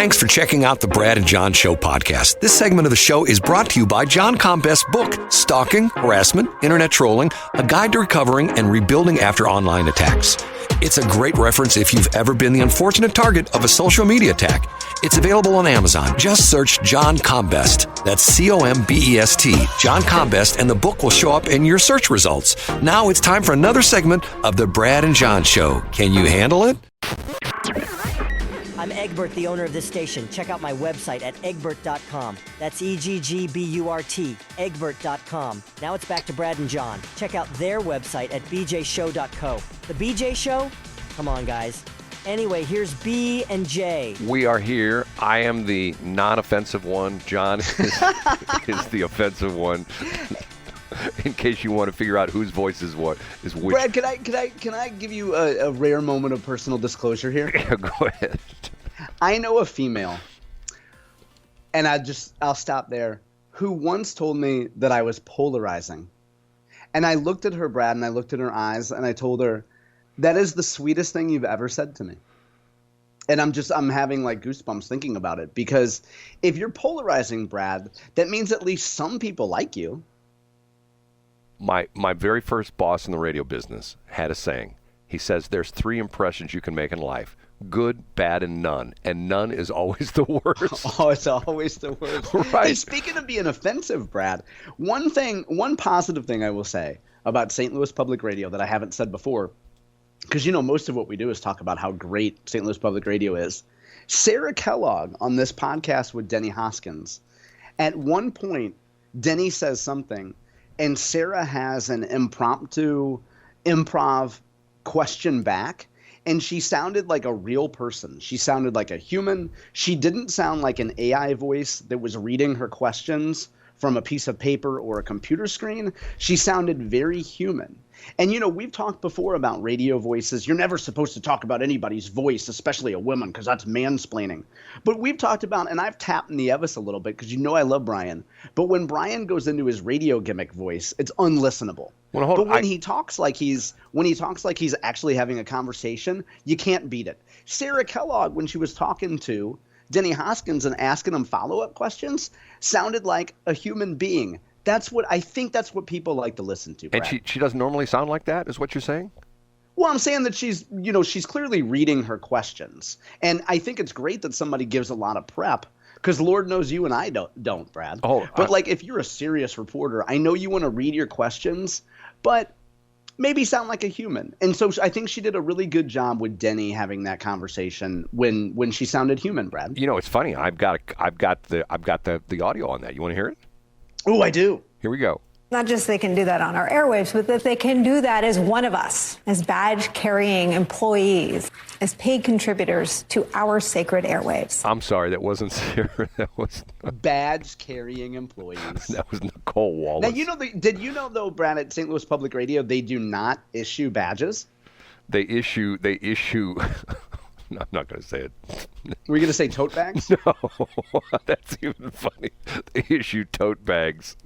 Thanks for checking out the Brad and John Show podcast. This segment of the show is brought to you by John Combest's book, Stalking, Harassment, Internet Trolling, A Guide to Recovering and Rebuilding After Online Attacks. It's a great reference if you've ever been the unfortunate target of a social media attack. It's available on Amazon. Just search John Combest. That's C-O-M-B-E-S-T, John Combest, and the book will show up in your search results. Now it's time for another segment of the Brad and John Show. Can you handle it? I'm Eggburt, the owner of this station. Check out my website at eggburt.com. That's E-G-G-B-U-R-T, eggburt.com. Now it's back to Brad and John. Check out their website at bjshow.co. The BJ Show? Come on, guys. Anyway, here's B and J. We are here. I am the non-offensive one. John is the offensive one. In case you want to figure out whose voice is which. Brad, can I give you a rare moment of personal disclosure here? Yeah, go ahead. I know a female, and I'll stop there, who once told me that I was polarizing. And I looked at her, Brad, and I looked in her eyes, and I told her, that is the sweetest thing you've ever said to me. And I'm having like goosebumps thinking about it, because if you're polarizing, Brad, that means at least some people like you. My very first boss in the radio business had a saying. He says there's 3 impressions you can make in life: good, bad, and none. And none is always the worst. Oh, it's always the worst. Right. Hey, speaking of being offensive, Brad, one positive thing I will say about St. Louis Public Radio that I haven't said before, because most of what we do is talk about how great St. Louis Public Radio is. Sarah Kellogg on this podcast with Denny Hoskins, at one point, Denny says something, and Sarah has an improv question back, and she sounded like a real person. She sounded like a human. She didn't sound like an AI voice that was reading her questions from a piece of paper or a computer screen. She sounded very human. And, we've talked before about radio voices. You're never supposed to talk about anybody's voice, especially a woman, because that's mansplaining. But we've talked about, and I've tapped Nieves a little bit, because I love Brian. But when Brian goes into his radio gimmick voice, it's unlistenable. Well, but when he talks like he's actually having a conversation, you can't beat it. Sarah Kellogg, when she was talking to Denny Hoskins and asking him follow-up questions, sounded like a human being. I think that's what people like to listen to, Brad. And she doesn't normally sound like that, is what you're saying? Well, I'm saying that she's clearly reading her questions. And I think it's great that somebody gives a lot of prep, because Lord knows you and I don't, Brad. But if you're a serious reporter, I know you want to read your questions, but maybe sound like a human. And so I think she did a really good job with Denny having that conversation when she sounded human, Brad. It's funny. I've got the audio on that. You want to hear it? Oh, I do. Here we go. Not just they can do that on our airwaves, but that they can do that as one of us, as badge-carrying employees, as paid contributors to our sacred airwaves. I'm sorry, that wasn't Sarah. That was badge-carrying employees. That was Nicole Wallace. Now, did you know, though, Brad, at St. Louis Public Radio, they do not issue badges? They issue. No, I'm not going to say it. Were you going to say tote bags? No, that's even funny. They issue tote bags.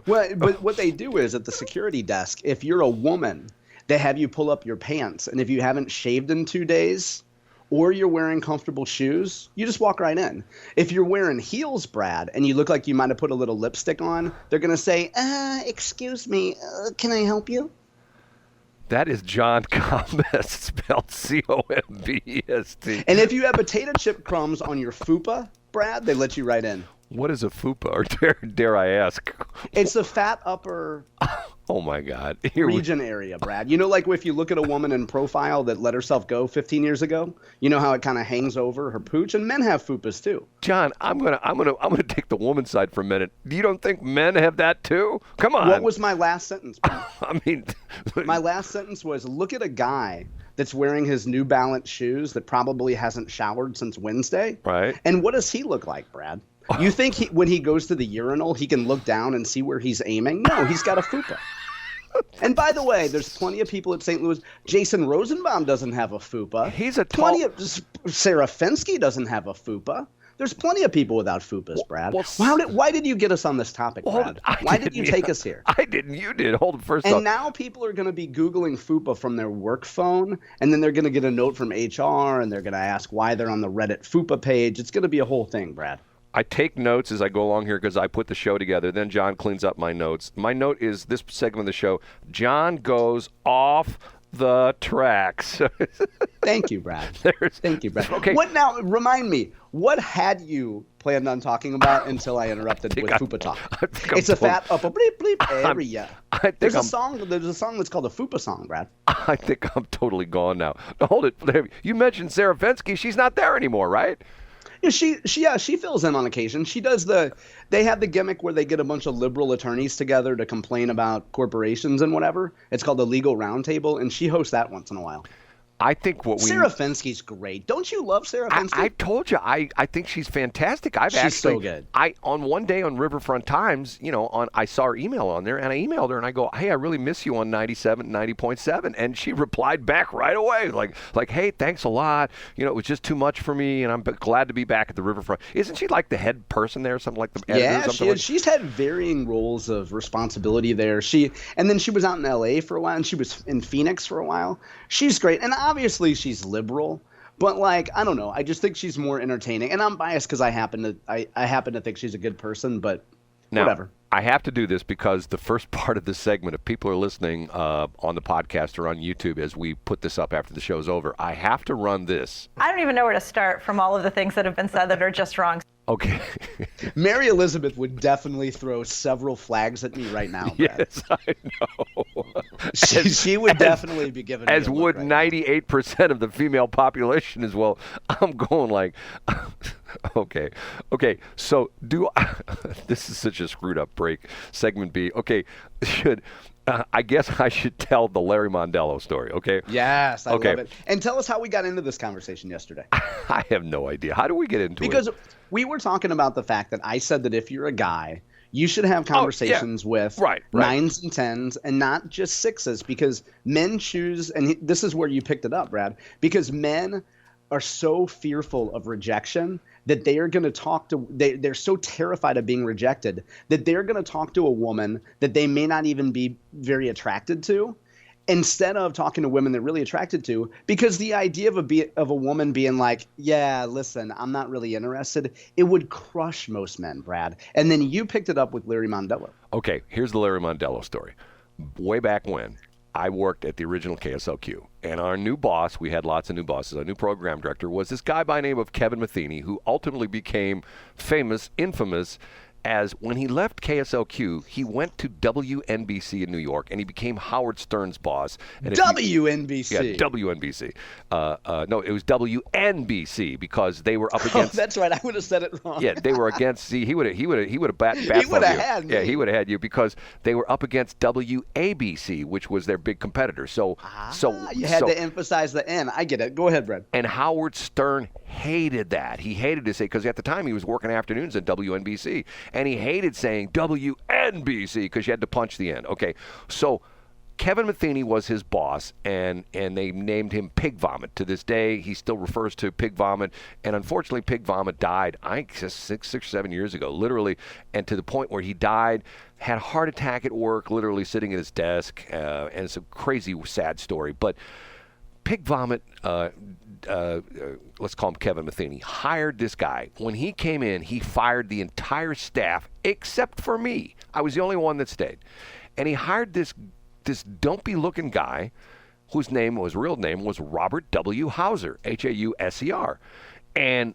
Well, but what they do is at the security desk, if you're a woman, they have you pull up your pants. And if you haven't shaved in 2 days or you're wearing comfortable shoes, you just walk right in. If you're wearing heels, Brad, and you look like you might have put a little lipstick on, they're going to say, excuse me, can I help you? That is John Combest, spelled C-O-M-B-E-S-T. And if you have potato chip crumbs on your FUPA, Brad, they let you right in. What is a FUPA, or dare I ask? It's the fat upper Oh, my God. region area, Brad. Like if you look at a woman in profile that let herself go 15 years ago, you know how it kind of hangs over her pooch? And men have FUPAs, too. John, I'm gonna take the woman's side for a minute. You don't think men have that, too? Come on. What was my last sentence, Brad? My last sentence was, look at a guy that's wearing his New Balance shoes that probably hasn't showered since Wednesday. Right. And what does he look like, Brad? You think when he goes to the urinal, he can look down and see where he's aiming? No, he's got a FUPA. And by the way, there's plenty of people at St. Louis. Jason Rosenbaum doesn't have a FUPA. He's a Sarah Fenske doesn't have a FUPA. There's plenty of people without FUPAs, Brad. Well, why did you get us on this topic, Brad? Why did you take us here? I didn't. You did. Hold it first. And now people are going to be Googling FUPA from their work phone, and then they're going to get a note from HR, and they're going to ask why they're on the Reddit FUPA page. It's going to be a whole thing, Brad. I take notes as I go along here because I put the show together. Then John cleans up my notes. My note is this segment of the show. John goes off the tracks. Thank you, Brad. Thank you, Brad. Okay. What now? Remind me. What had you planned on talking about until I interrupted with FUPA talk? It's a fat up a bleep bleep area. There's a song that's called the FUPA song, Brad. I think I'm totally gone now. Hold it. You mentioned Sarah Fenske. She's not there anymore, right? Yeah, she fills in on occasion. She does they have the gimmick where they get a bunch of liberal attorneys together to complain about corporations and whatever. It's called the Legal Roundtable, and she hosts that once in a while. I think Sarah Fenske's great. Don't you love Sarah Fenske? I told you, I think she's fantastic. She's so good. On one day on Riverfront Times, I saw her email on there, and I emailed her, and I go, hey, I really miss you on 90.7, and she replied back right away, like, hey, thanks a lot. It was just too much for me, and I'm glad to be back at the Riverfront. Isn't she like the head person there, something like the editor? Yeah, she is. She's had varying roles of responsibility there. And then she was out in L.A. for a while, and she was in Phoenix for a while. She's great, and obviously she's liberal, but I don't know. I just think she's more entertaining, and I'm biased because I happen to think she's a good person. But whatever. I have to do this because the first part of this segment, if people are listening on the podcast or on YouTube as we put this up after the show's over, I have to run this. I don't even know where to start from all of the things that have been said that are just wrong. Okay. Mary Elizabeth would definitely throw several flags at me right now, Brad. Yes, I know. She would definitely be giving me as would 98% of the female population as well. I'm going like, okay. So this is such a screwed up break. Segment B. Okay, I guess I should tell the Larry Mondello story, okay? Yes, I love it. And tell us how we got into this conversation yesterday. I have no idea. How do we get into it? Because we were talking about the fact that I said that if you're a guy, you should have conversations with nines and tens and not just sixes, because men choose, and this is where you picked it up, Brad, because men are so fearful of rejection that they are going to talk to they're so terrified of being rejected that they're going to talk to a woman that they may not even be very attracted to, instead of talking to women they're really attracted to, because the idea of a woman being like, yeah, listen, I'm not really interested, it would crush most men, Brad. And then you picked it up with Larry Mondello. Okay, here's the Larry Mondello story. Way back when, I worked at the original KSLQ, and our new boss, we had lots of new bosses, our new program director was this guy by the name of Kevin Matheny, who ultimately became infamous, as when he left KSLQ, he went to WNBC in New York, and he became Howard Stern's boss. And WNBC? Yeah, WNBC. No, it was WNBC, because they were up against... Oh, that's right. I would have said it wrong. Yeah, they were against... See, he would have bat He would have had me. Yeah, he would have had you, because they were up against WABC, which was their big competitor. So you had to emphasize the N. I get it. Go ahead, Brad. And Howard Stern hated that. He hated to say, because at the time he was working afternoons at WNBC, and he hated saying WNBC because you had to punch the N. Okay, so Kevin Matheny was his boss, and they named him Pig Vomit. To this day, he still refers to Pig Vomit, and unfortunately, Pig Vomit died, I think, 6 or 7 years ago, literally, and to the point where he died, had a heart attack at work, literally sitting at his desk, and it's a crazy, sad story, but Pig Vomit, let's call him Kevin Matheny, hired this guy. When he came in, he fired the entire staff except for me. I was the only one that stayed. And he hired this dumpy-looking guy whose real name was Robert W. Hauser, Hauser. And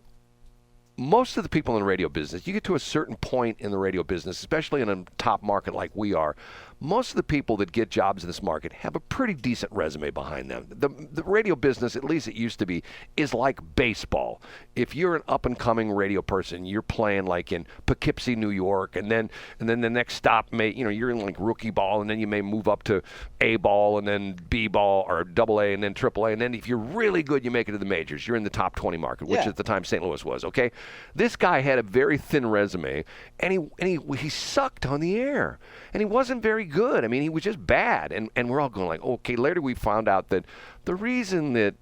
most of the people in the radio business, you get to a certain point in the radio business, especially in a top market like we are, most of the people that get jobs in this market have a pretty decent resume behind them. The radio business, at least it used to be, is like baseball. If you're an up-and-coming radio person, you're playing like in Poughkeepsie, New York, and then the next stop you're in like rookie ball, and then you may move up to A ball, and then B ball, or double A, and then triple A, and then if you're really good, you make it to the majors. You're in the top 20 market, which at the time St. Louis was, okay? This guy had a very thin resume, and he sucked on the air, and he wasn't very good. I mean, he was just bad, and we're all going like, okay. Later we found out that the reason that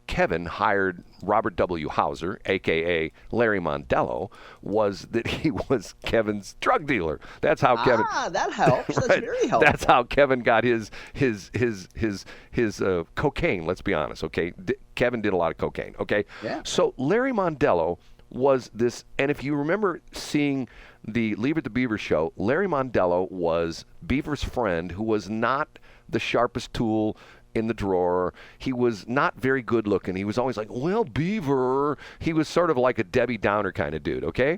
Kevin hired Robert W. Hauser, a.k.a. Larry Mondello, was that he was Kevin's drug dealer. That's how Kevin. That helps. That's right? very helpful. That's how Kevin got his cocaine. Let's be honest, okay? Kevin did a lot of cocaine, okay? Yeah. So Larry Mondello was this, and if you remember seeing the Leave It to Beaver show, Larry Mondello was Beaver's friend who was not the sharpest tool in the drawer. He was not very good looking. He was always like, well, Beaver. He was sort of like a Debbie Downer kind of dude, okay?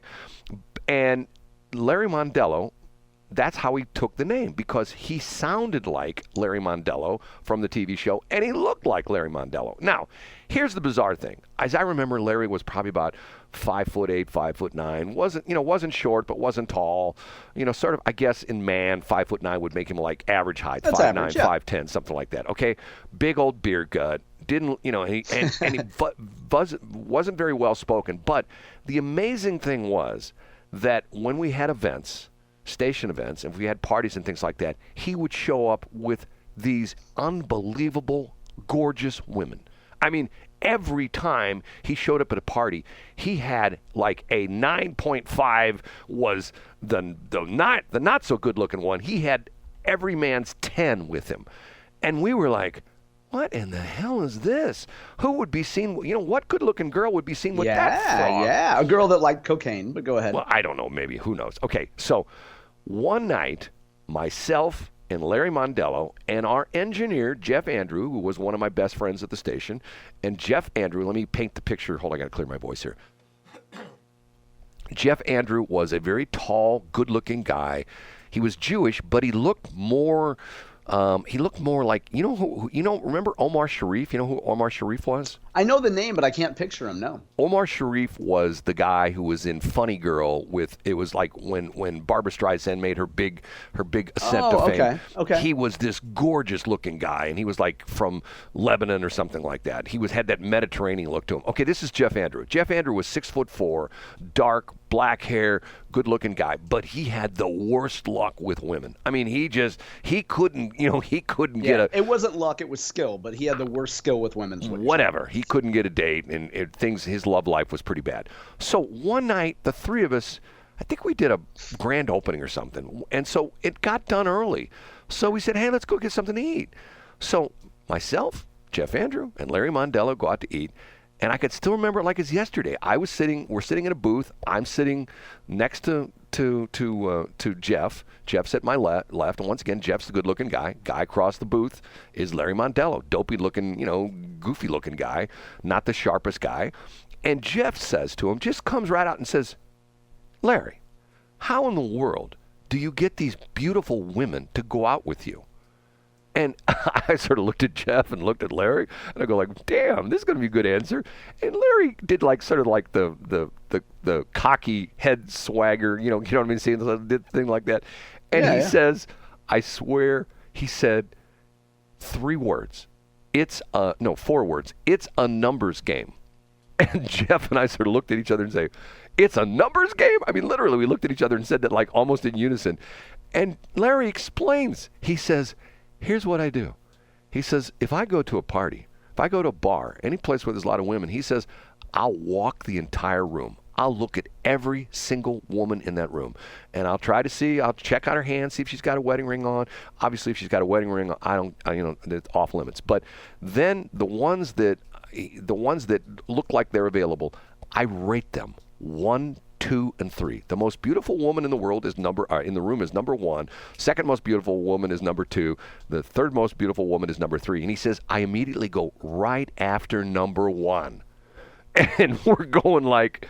And Larry Mondello, that's how he took the name, because he sounded like Larry Mondello from the TV show, and he looked like Larry Mondello. Now, here's the bizarre thing. As I remember, Larry was probably about 5'8", 5'9". Wasn't short, but wasn't tall. Sort of, I guess, in man, 5'9" would make him like average height, 5'9", 5'10", something like that. Okay, big old beer gut. Didn't, he wasn't very well spoken. But the amazing thing was that when we had events, station events, and if we had parties and things like that, he would show up with these unbelievable, gorgeous women. I mean, every time he showed up at a party, he had like a 9.5 was the not so good looking one. He had every man's 10 with him. And we were like, what in the hell is this? Who would be seen, what good looking girl would be seen with that frog? Yeah, a girl that liked cocaine, but go ahead. Well, I don't know, maybe, who knows. Okay, so one night, myself and Larry Mondello and our engineer, Jeff Andrew, who was one of my best friends at the station, and Jeff Andrew, let me paint the picture. Hold on, I got to clear my voice here. Jeff Andrew was a very tall, good-looking guy. He was Jewish, but he looked more like, remember Omar Sharif? You know who Omar Sharif was? I know the name, but I can't picture him, no. Omar Sharif was the guy who was in Funny Girl it was like when Barbra Streisand made her big ascent to fame. Okay. He was this gorgeous looking guy, and he was like from Lebanon or something like that. He had that Mediterranean look to him. Okay, this is Jeff Andrew. Jeff Andrew was 6'4", dark, black hair, good looking guy, but he had the worst luck with women. I mean, he couldn't get a... It wasn't luck, it was skill, but he had the worst skill with women. Whatever. He couldn't get a date, and his love life was pretty bad. So one night, the three of us, I think we did a grand opening or something, and so it got done early. So we said, hey, let's go get something to eat. So myself, Jeff Andrew, and Larry Mondello go out to eat, and I could still remember it like it's yesterday. We're sitting in a booth. I'm sitting next to Jeff. Jeff's at my left, and once again, Jeff's the good-looking guy. Guy across the booth is Larry Mondello, dopey-looking, goofy-looking guy, not the sharpest guy. And Jeff says to him, just comes right out and says, Larry, how in the world do you get these beautiful women to go out with you? And I sort of looked at Jeff and looked at Larry, and I go like, damn, this is going to be a good answer. And Larry did the cocky head swagger, you know what I mean, saying the thing like that. And he says, I swear, he said 4 words. It's a numbers game. And Jeff and I sort of looked at each other and say, it's a numbers game? I mean, literally, we looked at each other and said that like almost in unison. And Larry explains. He says, here's what I do. He says, if I go to a party, if I go to a bar, any place where there's a lot of women, he says, I'll walk the entire room. I'll look at every single woman in that room, and I'll check out her hand, see if she's got a wedding ring on. Obviously, if she's got a wedding ring on, it's off limits. But then the ones that look like they're available, I rate them 1, 2, and 3. The most beautiful woman in the world is in the room is number 1. Second most beautiful woman is number 2. The third most beautiful woman is number 3. And he says, I immediately go right after number 1. And we're going like,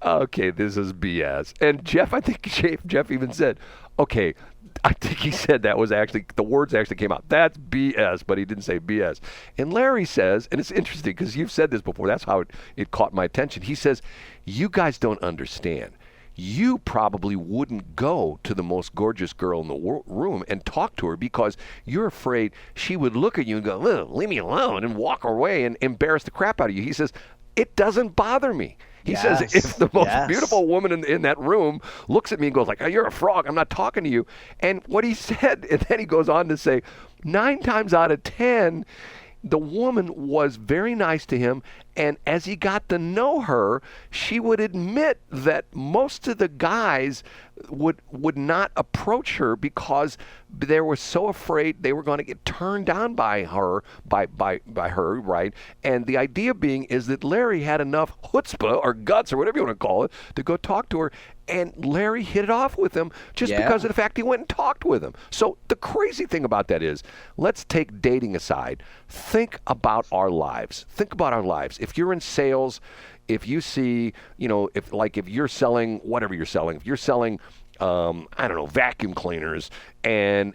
okay, this is BS. And Jeff, I think Jeff even said, okay, I think he said that was actually, the words actually came out. That's BS, but he didn't say BS. And Larry says, and it's interesting because you've said this before, that's how it caught my attention. He says, you guys don't understand. You probably wouldn't go to the most gorgeous girl in the room and talk to her because you're afraid she would look at you and go, leave me alone, and walk away and embarrass the crap out of you. He says, it doesn't bother me. He says, if the most beautiful woman in that room looks at me and goes like, oh, you're a frog, I'm not talking to you. And what he said, and then he goes on to say, 9 times out of 10, the woman was very nice to him, and as he got to know her, she would admit that most of the guys would not approach her because they were so afraid they were going to get turned down by her, right? And the idea being is that Larry had enough chutzpah or guts or whatever you want to call it to go talk to her, and Larry hit it off with him just because of the fact he went and talked with him. So the crazy thing about that is, let's take dating aside. Think about our lives. Think about our lives. If you're in sales, if you see, if you're selling whatever you're selling, if you're selling, vacuum cleaners, and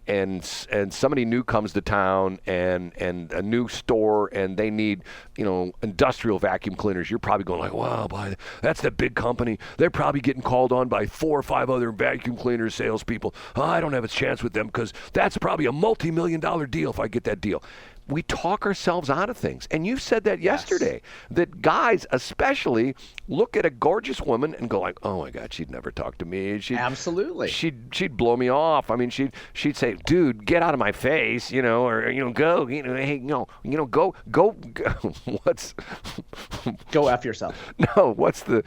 somebody new comes to town and a new store and they need, industrial vacuum cleaners, you're probably going like, wow, boy, that's the big company. They're probably getting called on by 4 or 5 other vacuum cleaner salespeople. Oh, I don't have a chance with them because that's probably a multi-million-dollar deal if I get that deal. We talk ourselves out of things. And you said that yesterday, that guys especially look at a gorgeous woman and go like, oh my God, she'd never talk to me. Absolutely. She'd blow me off. I mean, she'd say, dude, get out of my face, or go, hey, go, what's... Go F yourself. No, what's the...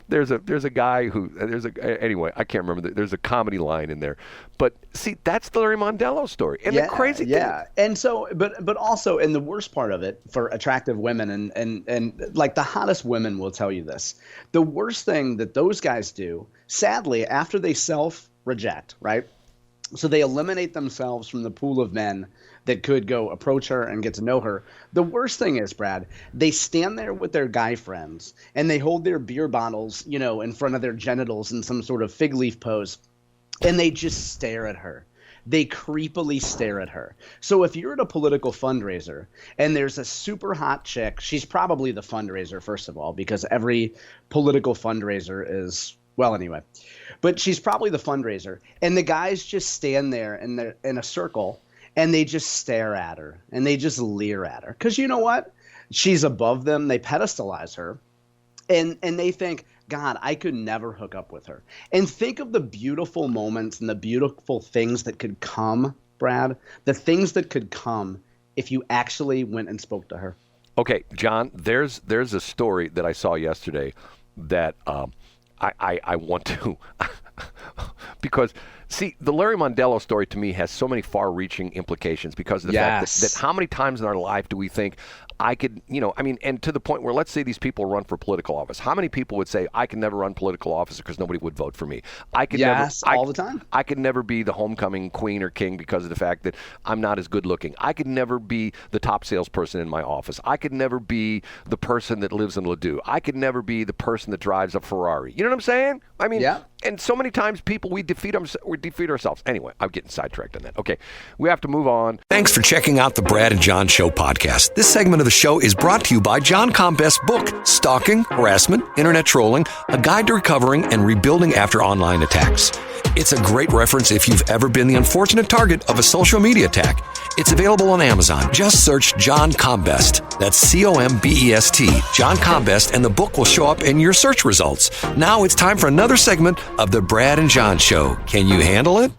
There's a guy who, anyway, I can't remember. There's a comedy line in there. But see, that's the Larry Mondello story. And the crazy thing. Yeah. And so, but also, and the worst part of it for attractive women and like the hottest women will tell you this, the worst thing that those guys do, sadly, after they self-reject, right? So they eliminate themselves from the pool of men that could go approach her and get to know her. The worst thing is, Brad, they stand there with their guy friends and they hold their beer bottles, in front of their genitals in some sort of fig leaf pose, and they just stare at her. They creepily stare at her. So if you're at a political fundraiser and there's a super hot chick, she's probably the fundraiser, first of all, because every political fundraiser is, well, anyway. But she's probably the fundraiser. And the guys just stand there and they're in a circle and they just stare at her and they just leer at her. Because you know what? She's above them. They pedestalize her. And they think, God, I could never hook up with her. And think of the beautiful moments and the beautiful things that could come, Brad, the things that could come if you actually went and spoke to her. Okay, John, there's a story that I saw yesterday that I want to because, see, the Larry Mondello story to me has so many far-reaching implications because of the fact that how many times in our life do we think I could, and to the point where, let's say these people run for political office. How many people would say, I can never run political office because nobody would vote for me? I could all the time. I could never be the homecoming queen or king because of the fact that I'm not as good looking. I could never be the top salesperson in my office. I could never be the person that lives in Ladue. I could never be the person that drives a Ferrari. You know what I'm saying? I mean, and so many times people, we defeat ourselves. Anyway, I'm getting sidetracked on that. Okay, we have to move on. Thanks for checking out the Brad and John Show podcast. This segment of the show is brought to you by John Combest's book, Stalking, Harassment, Internet Trolling, A Guide to Recovering and Rebuilding After Online Attacks. It's a great reference if you've ever been the unfortunate target of a social media attack. It's available on Amazon. Just search John Combest. That's Combest, John Combest, and the book will show up in your search results. Now it's time for another segment of the Brad and John Show. Can you handle it?